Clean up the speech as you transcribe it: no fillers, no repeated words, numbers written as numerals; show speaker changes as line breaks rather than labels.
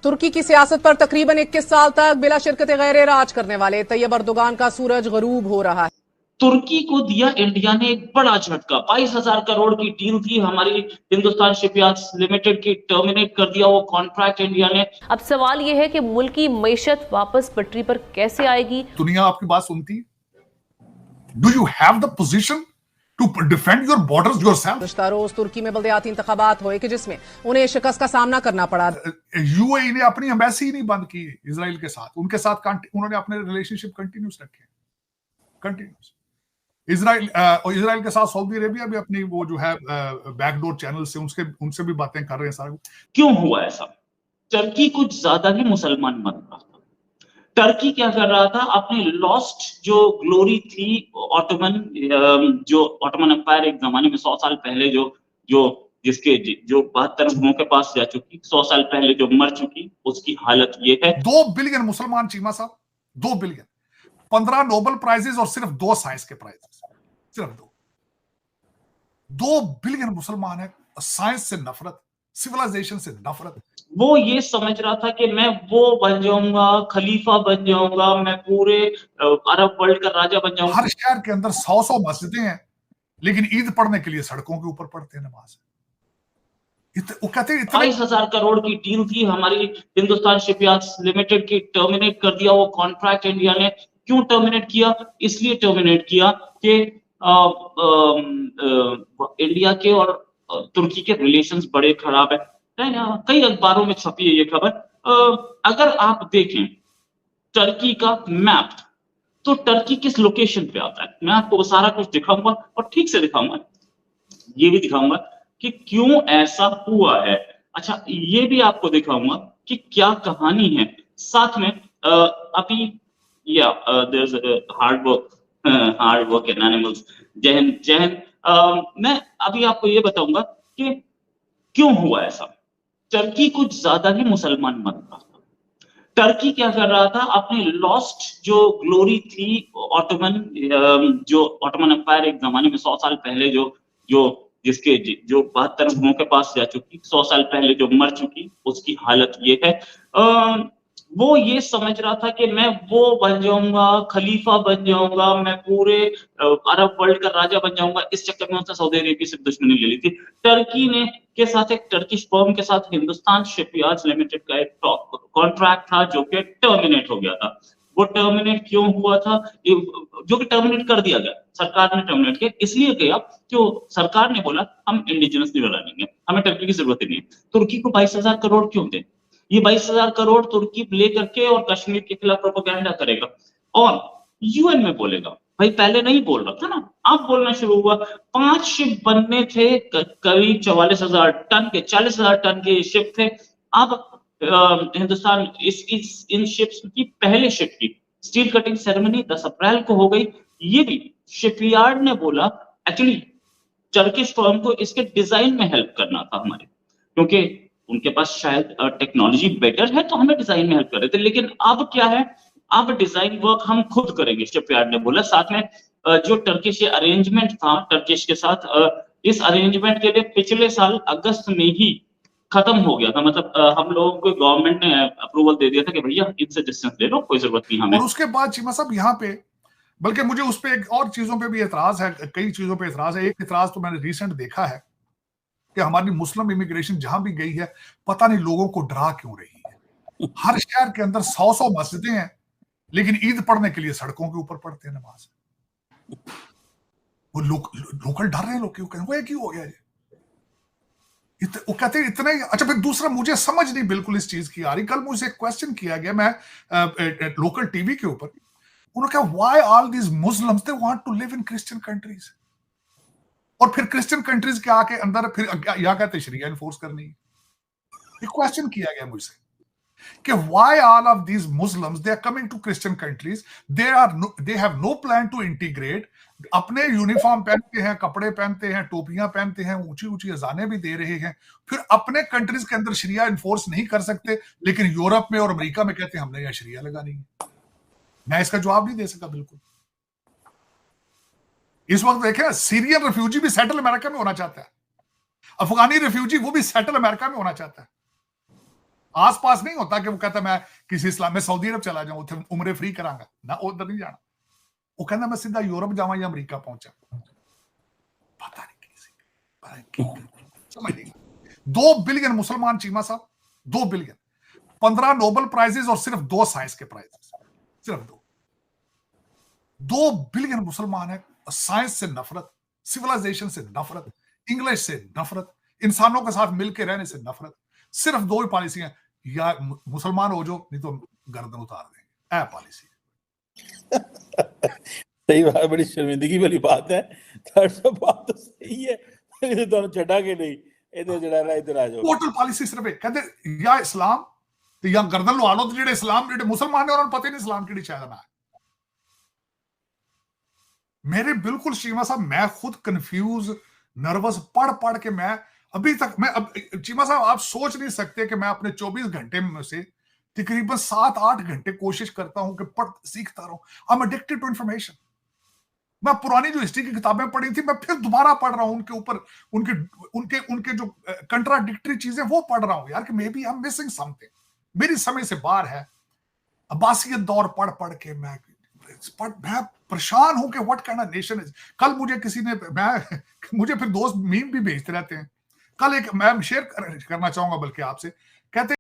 तुर्की की सियासत पर तकरीबन 21 साल तक बिला शिरकत गैर राज करने वाले तैयब अर्दोगान का सूरज गरूब हो रहा है।
तुर्की को दिया इंडिया ने एक बड़ा झटका। 22,000 करोड़ की डील थी हमारी हिंदुस्तान शिपयार्ड्स लिमिटेड की, टर्मिनेट कर दिया वो कॉन्ट्रैक्ट इंडिया ने।
अब सवाल यह है कि मुल्क की मईशत वापस पटरी पर कैसे आएगी।
दुनिया आपकी बात सुनती है? Do you have the position to defend your borders yourself?
गुज़श्ता रोज तुर्की में बल्दियाती इंतखाबात हुए कि जिसमें उन्हें शिकस्त का सामना करना पड़ा।
यूएई ने अपनी एम्बेसी नहीं बंद की इजराइल के साथ, उनके साथ उन्होंने अपने रिलेशनशिप कंटिन्यूस रखे, कंटिन्यूस। इजराइल के साथ सऊदी अरेबिया भी अपनी वो जो है बैकडोर चैनल से उनसे भी बातें कर रहे हैं सारा।
क्यों हुआ ऐसा? टर्की कुछ ज्यादा ही मुसलमान बन रहा था। टर्की क्या कर रहा था? अपनी लॉस्ट जो ग्लोरी थी ऑटोमन, जो ऑटोमन एम्पायर एक जमाने में 100 साल पहले जो जिसके जो 72 गुणों के पास जा चुकी, 100 साल पहले जो मर चुकी, उसकी हालत ये है।
2 बिलियन मुसलमान चीमा साहब, 2 बिलियन, 15 नोबेल प्राइजेस और सिर्फ 2 साइंस के प्राइजेस, सिर्फ 2 बिलियन मुसलमान है। साइंस से नफरत, सिविलाइजेशन से नफरत।
वो ये समझ रहा था कि मैं वो बन जाऊंगा, खलीफा बन जाऊंगा, मैं पूरे अरब वर्ल्ड का राजा बन जाऊंगा।
हर शहर के अंदर 100 मस्जिदें हैं, लेकिन ईद पढ़ने के लिए सड़कों के ऊपर पढ़ते हैं नमाज। वो कहते हैं
22,000 करोड़ की डील थी हमारी हिंदुस्तान शिपयार्ड्स लिमिटेड की, टर्मिनेट कर दिया वो कॉन्ट्रैक्ट इंडिया ने। क्यों टर्मिनेट किया? इसलिए टर्मिनेट किया कि इंडिया के और तुर्की के रिलेशंस बड़े खराब है। कई अखबारों में छपी है ये खबर। अगर आप देखें टर्की का मैप, तो टर्की किस लोकेशन पे आता है, मैं आपको सारा कुछ दिखाऊंगा और ठीक से दिखाऊंगा। ये भी दिखाऊंगा कि क्यों ऐसा हुआ है। अच्छा, ये भी आपको दिखाऊंगा कि क्या कहानी है। साथ में अभी there's hard work in animals। जय हिंद, जय हिंद। मैं अभी आपको ये बताऊंगा कि क्यों हुआ ऐसा। टर्की कुछ ज्यादा ही मुसलमान बन रहा था। टर्की क्या कर रहा था? अपनी लॉस्ट जो ग्लोरी थी ऑटोमन, जो ऑटोमन एम्पायर एक जमाने में 100 साल पहले जो जिसके जो 72 गुणों के पास जा चुकी, 100 साल पहले जो मर चुकी, उसकी हालत ये है। वो ये समझ रहा था कि मैं वो बन जाऊंगा, खलीफा बन जाऊंगा, मैं पूरे अरब वर्ल्ड का राजा बन जाऊंगा। इस चक्कर में उसने सऊदी अरेबिया से दुश्मनी ले ली थी। टर्की ने के साथ एक टर्किश फर्म के साथ हिंदुस्तान शिपयार्ड्स लिमिटेड का एक कॉन्ट्रैक्ट था जो कि टर्मिनेट हो गया था। वो टर्मिनेट क्यों हुआ था? जो कि टर्मिनेट कर दिया गया, सरकार ने टर्मिनेट किया। इसलिए किया कि सरकार ने बोला हम इंडिजिनस नहीं बना लेंगे, हमें टर्की की जरूरत ही नहीं है। तुर्की को 22,000 करोड़ क्यों दे? ये 22,000 करोड़ तुर्की लेकर के और कश्मीर के खिलाफ प्रोपेगेंडा करेगा और यूएन में बोलेगा। भाई पहले नहीं बोल रहा था ना, अब बोलना शुरू हुआ। 5 शिप बनने थे, करीब 44,000 टन के, 40,000 टन के शिप थे। अब हिंदुस्तान इन शिप्स की पहले शिप की स्टील कटिंग सेरेमनी 10 अप्रैल को हो गई। ये भी शिपयार्ड ने बोला, एक्चुअली टर्किश फर्म को इसके डिजाइन में हेल्प करना था हमारे, क्योंकि उनके पास शायद टेक्नोलॉजी बेटर है तो हमें डिजाइन में हेल्प कर रहे थे। लेकिन अब क्या है, अब डिजाइन वर्क हम खुद करेंगे, शिपयार्ड ने बोला। साथ में जो टर्किश अरेंजमेंट था टर्किश के साथ, इस अरेंजमेंट के लिए पिछले साल अगस्त में ही खत्म हो गया था। मतलब हम लोगों को गवर्नमेंट ने अप्रूवल दे दिया था कि भैया इनसे डिस्टेंस ले लो, कोई जरूरत नहीं हमें।
और उसके बाद चीमा साहब यहाँ पे, बल्कि मुझे उस पे एक और चीजों पे भी एतराज है, कई चीजों पे एतराज है। एक एतराज तो मैंने रिसेंट देखा है कि हमारी मुस्लिम इमिग्रेशन जहां भी गई है, पता नहीं लोगों को डरा क्यों रही है। हर शहर के अंदर 100 मस्जिदें हैं, लेकिन ईद पढ़ने के लिए सड़कों के ऊपर पढ़ते हैं नमाज। वो लोकल डर रहे हैं, लोग क्यों कहें वो क्यों हो गया ये? वो कहते हैं इतने। अच्छा, फिर दूसरा मुझे समझ नहीं बिल्कुल इस चीज की आ रही। कल मुझे एक क्वेश्चन किया गया, मैं लोकल टीवी के ऊपर, उन्होंने कहा why all these Muslims they want to live in Christian countries, और फिर क्रिश्चियन कंट्रीज के आके अंदर फिर यहाँ कहते शरिया इन्फोर्स करनी है। एक क्वेश्चन किया गया मुझसे कि why all of these Muslims they are coming to Christian countries, they have no plan to integrate. अपने यूनिफॉर्म पहनते हैं, कपड़े पहनते हैं, टोपियां पहनते हैं, ऊंची ऊंची अजानें भी दे रहे हैं, फिर अपने कंट्रीज के अंदर शरिया इन्फोर्स नहीं कर सकते, लेकिन यूरोप में और अमेरिका में कहते हैं हमने यहाँ शरिया लगानी है। मैं इसका जवाब नहीं दे सका बिल्कुल। इस वक्त देखें, सीरियन रेफ्यूजी भी सेटल अमेरिका में होना चाहता है, अफगानी रेफ्यूजी वो भी सेटल अमेरिका में होना चाहता है। आसपास नहीं होता कि वो कहता मैं किसी इस्लाम में सऊदी अरब चला जाऊं उथे उम्रे फ्री करांगा ना, उधर नहीं जाना। वो कहना मैं सीधा यूरोप जावां या अमेरिका पहुंचा, पता नहीं समझ नहीं। 2 बिलियन मुसलमान चीमा साहब, 2 बिलियन, 15 नोबेल प्राइजेस और सिर्फ 2 साइंस के प्राइजेस, सिर्फ 2 बिलियन मुसलमान है। साइंस से नफरत, सिविलाइजेशन से नफरत, इंग्लिश से नफरत, इंसानों के साथ मिलकर रहने से नफरत। सिर्फ 2 ही पॉलिसी है, या मुसलमान हो जाओ नहीं तो गर्दन उतार देंगे, ऐ पॉलिसी।
सही बात, बड़ी शर्मिंदगी वाली बात है। सब बात तो सही है, दोनों चढ़ा के नहीं इधर जड़ा इधर आ जाओ।
टोटल पॉलिसी सिर्फ एक कहते या इस्लाम ते या गर्दन लवा लो, जेडे इस्लाम जेडे मुसलमान है उन्हें पता ही नहीं इस्लाम की चाहना है। मेरे बिल्कुल चीमा साहब, मैं खुद कंफ्यूज नर्वस पढ़ के मैं अभी तक चीमा साहब आप सोच नहीं सकते कि मैं अपने 24 घंटे में से तकरीबन 7-8 घंटे कोशिश करता हूं कि सीखता रहूं। I am addicted to information. मैं पुरानी जो हिस्ट्री की किताबें पढ़ी थी मैं फिर दोबारा पढ़ रहा हूं, उनके ऊपर उनके जो कंट्राडिक्टरी चीजें वो पढ़ रहा हूं यार, कि maybe I am missing something, मेरी समय से बाहर है। अब्बासियत दौर पढ़ के मैं परेशान हूं कि what kind of nation is. कल मुझे किसी ने मुझे फिर दोस्त मीम भी भेजते रहते हैं। कल एक मैं शेयर करना चाहूंगा बल्कि आपसे, कहते